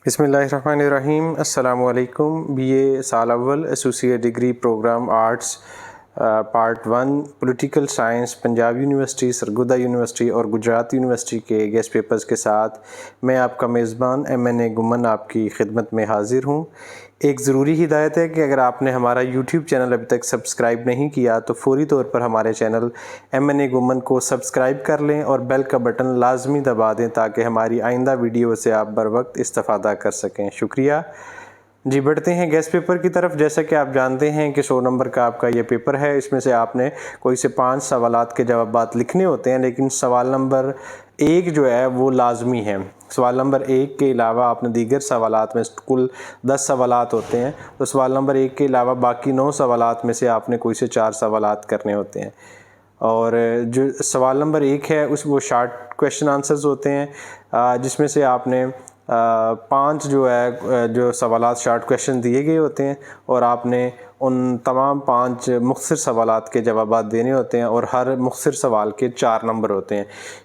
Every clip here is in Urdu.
بسم اللہ الرحمن الرحیم۔ السلام علیکم۔ بی اے سال اول associate degree program arts part 1 political science Punjab university, Sargodha university اور گجرات یونیورسٹی کے گیسٹ پیپرز کے ساتھ میں آپ کا میزبان MNA گمن آپ کی خدمت میں حاضر ہوں۔ ایک ضروری ہدایت ہے کہ اگر آپ نے ہمارا یوٹیوب چینل ابھی تک سبسکرائب نہیں کیا تو فوری طور پر ہمارے چینل MNA گمن کو سبسکرائب کر لیں اور بیل کا بٹن لازمی دبا دیں تاکہ ہماری آئندہ ویڈیو سے آپ بر وقت استفادہ کر سکیں۔ شکریہ۔ جی بڑھتے ہیں گیسٹ پیپر کی طرف۔ جیسا کہ آپ جانتے ہیں کہ 100 نمبر کا آپ کا یہ پیپر ہے، اس میں سے آپ نے کوئی سے 5 سوالات کے جوابات لکھنے ہوتے ہیں، لیکن سوال نمبر 1 جو ہے وہ لازمی ہے۔ سوال نمبر 1 کے علاوہ آپ نے دیگر سوالات میں کل 10 سوالات ہوتے ہیں، تو سوال نمبر 1 کے علاوہ باقی 9 سوالات میں سے آپ نے کوئی سے 4 سوالات کرنے ہوتے ہیں۔ اور جو سوال نمبر 1 ہے وہ شارٹ کویشچن آنسرز ہوتے ہیں، جس میں سے آپ نے 5 جو سوالات شارٹ کویشچن دیے گئے ہوتے ہیں اور آپ نے ان تمام 5 مختصر سوالات کے جوابات دینے ہوتے ہیں، اور ہر مختصر سوال کے 4 نمبر ہوتے ہیں۔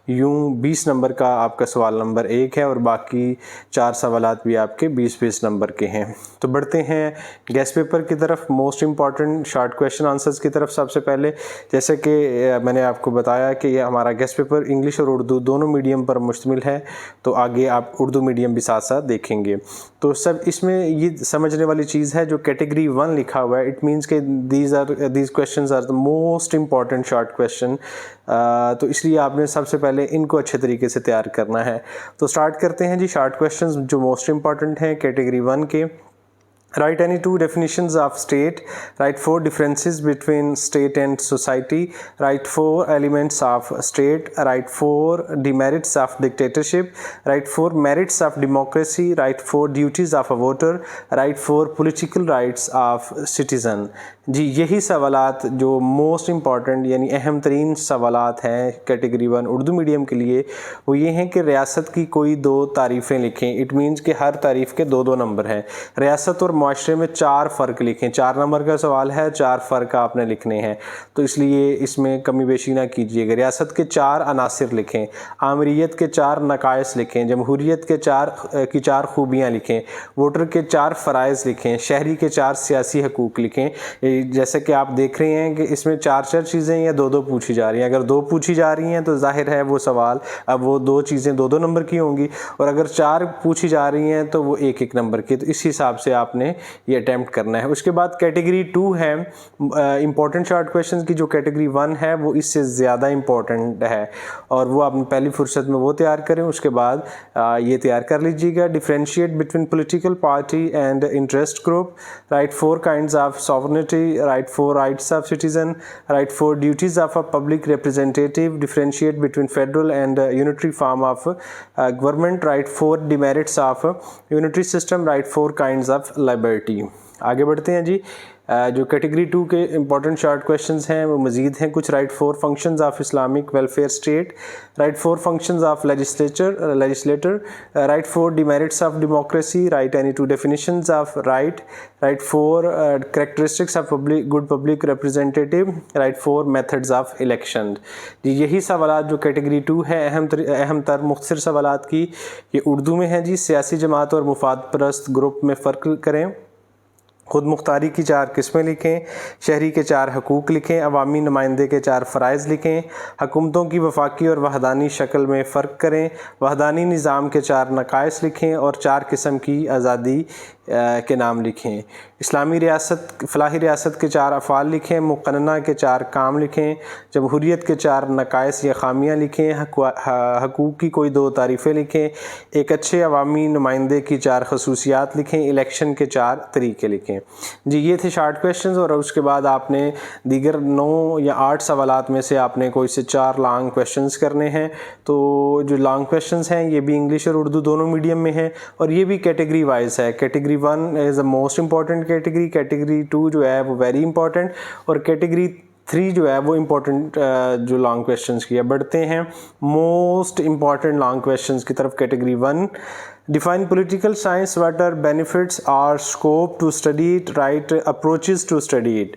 یوں 20 نمبر کا آپ کا سوال نمبر 1 ہے اور باقی 4 سوالات بھی آپ کے 20 نمبر کے ہیں۔ تو بڑھتے ہیں گیسٹ پیپر کی طرف، most important short question answers کی طرف۔ سب سے پہلے جیسے کہ میں نے آپ کو بتایا کہ یہ ہمارا گیسٹ پیپر انگلش اور اردو دونوں میڈیم پر مشتمل ہے، تو آگے آپ اردو میڈیم بھی ساتھ ساتھ دیکھیں گے۔ تو سب اس میں یہ سمجھنے والی چیز ہے جو کیٹیگری 1 لکھا ہوا ہے، اٹ مینس کہ these questions are the most important short question, تو اس لیے آپ نے سب سے پہلے ان کو اچھے طریقے سے تیار کرنا ہے۔ تو سٹارٹ کرتے ہیں جی شارٹ کویشچنز جو موسٹ امپورٹنٹ ہیں کیٹیگری 1 کے۔ Write any 2 definitions of state. Write 4 differences between state and society. Write 4 elements of state. Write 4 demerits of dictatorship. Write 4 merits of democracy. Write 4 duties of a voter. Write 4 political rights of citizen. جی یہی سوالات جو موسٹ امپورٹنٹ یعنی اہم ترین سوالات ہیں کیٹیگری 1 اردو میڈیم کے لیے، وہ یہ ہیں کہ ریاست کی کوئی 2 تعریفیں لکھیں۔ اٹ مینس کہ ہر تعریف کے 2 نمبر ہیں۔ ریاست اور معاشرے میں 4 فرق لکھیں۔ 4 نمبر کا سوال ہے، 4 فرق آپ نے لکھنے ہیں، تو اس لیے اس میں کمی بیشی نہ کیجیے گا۔ ریاست کے 4 عناصر لکھیں، آمریت کے 4 نقائص لکھیں، جمہوریت کے 4 خوبیاں لکھیں، ووٹر کے 4 فرائض لکھیں، شہری کے 4 سیاسی حقوق لکھیں۔ جیسے کہ آپ دیکھ رہے ہیں کہ اس میں 4 چیزیں یا 2 پوچھی جا رہی ہیں۔ اگر 2 پوچھی جا رہی ہیں تو ظاہر ہے وہ سوال اب وہ 2 چیزیں 2 نمبر کی ہوں گی، اور اگر 4 پوچھی جا رہی ہیں تو وہ 1 نمبر کی۔ تو اس حساب سے آپ نے یہ اٹیمپٹ کرنا ہے۔ اس کے بعد کیٹیگری 2 ہے امپورٹنٹ شارٹ کویشچنز کی، جو کیٹیگری 1 ہے وہ اس سے زیادہ امپورٹنٹ ہے، اور وہ آپ پہلی فرصت میں وہ تیار کریں۔ اس کے بعد یہ تیار کر لیجیے گا۔ Differentiate between political party and interest group. Write 4 kinds of sovereignty. Write 4 rights of citizen. Write 4 duties of a public representative. Differentiate between federal and unitary form of government. Write 4 demerits of unitary system. Write 4 kinds of liberty. آگے بڑھتے ہیں جی۔ جو کیٹیگری 2 کے امپورٹنٹ شارٹ کویشچنز ہیں وہ مزید ہیں کچھ۔ Right 4 functions of Islamic welfare state. Write 4 functions of legislator. Write 4 demerits of democracy. Write any 2 definitions of right. Write 4 characteristics of good public representative. Write 4 methods of election. جی یہی سوالات جو کیٹیگری 2 ہے اہم تر مختصر سوالات کی، یہ اردو میں ہیں جی۔ سیاسی جماعت اور مفاد پرست گروپ میں فرق کریں، خود مختاری کی 4 قسمیں لکھیں، شہری کے 4 حقوق لکھیں، عوامی نمائندے کے 4 فرائض لکھیں، حکومتوں کی وفاقی اور وحدانی شکل میں فرق کریں، وحدانی نظام کے 4 نقائص لکھیں، اور 4 قسم کی آزادی کے نام لکھیں۔ اسلامی ریاست فلاحی ریاست کے 4 افعال لکھیں، مقننہ کے 4 کام لکھیں، جمہوریت کے 4 نقائص یا خامیاں لکھیں، حقوق کی کوئی 2 تعریفیں لکھیں، ایک اچھے عوامی نمائندے کی 4 خصوصیات لکھیں، الیکشن کے 4 طریقے لکھیں۔ جی یہ تھے شارٹ کویشچنز، اور اس کے بعد آپ نے دیگر 9 یا 8 سوالات میں سے آپ نے کوئی سے 4 لانگ کویشچنز کرنے ہیں۔ تو جو لانگ کویشچنز ہیں یہ بھی انگلش اور اردو دونوں میڈیم میں ہیں، اور یہ بھی کیٹیگری وائز ہے۔ کیٹیگری 1 از دا موسٹ امپورٹنٹ کیٹیگری، کیٹیگری 2 جو ہے وہ ویری امپورٹنٹ، اور کیٹیگری 3 جو ہے وہ امپورٹنٹ جو لانگ کویشچنز کی ہے۔ بڑھتے ہیں موسٹ امپورٹنٹ لانگ کویشچنز کی طرف۔ Category 1 Define political science. What are benefits or scope to study it, right approaches to study it.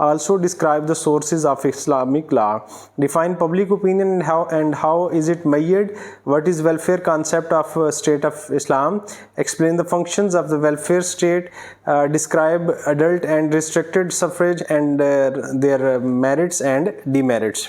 Also describe the sources of Islamic law. Define public opinion and how is it measured. What is welfare concept of state of Islam. Explain the functions of the welfare state. Describe adult and restricted suffrage and their merits and demerits.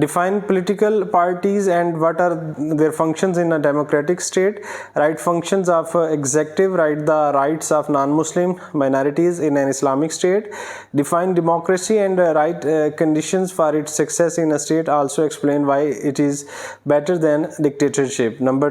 Define political parties and what are their functions in a democratic state. Write functions of executive. Write the rights of non-Muslim minorities in an Islamic state. Define democracy and write conditions for its success in a state. Also explain why it is better than dictatorship. Number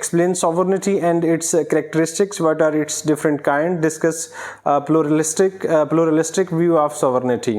explain sovereignty and its characteristics. What are its different kinds. Discuss pluralistic view of sovereignty.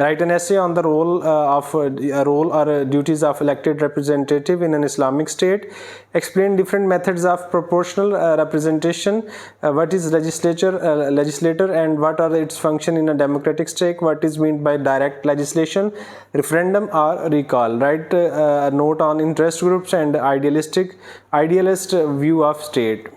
Write an essay on the role or duties of elected representative in an Islamic state. Explain different methods of proportional representation. What is legislator and what are its function in a democratic state. What is meant by direct legislation, referendum or recall. Write a note on interest groups and idealist view of state.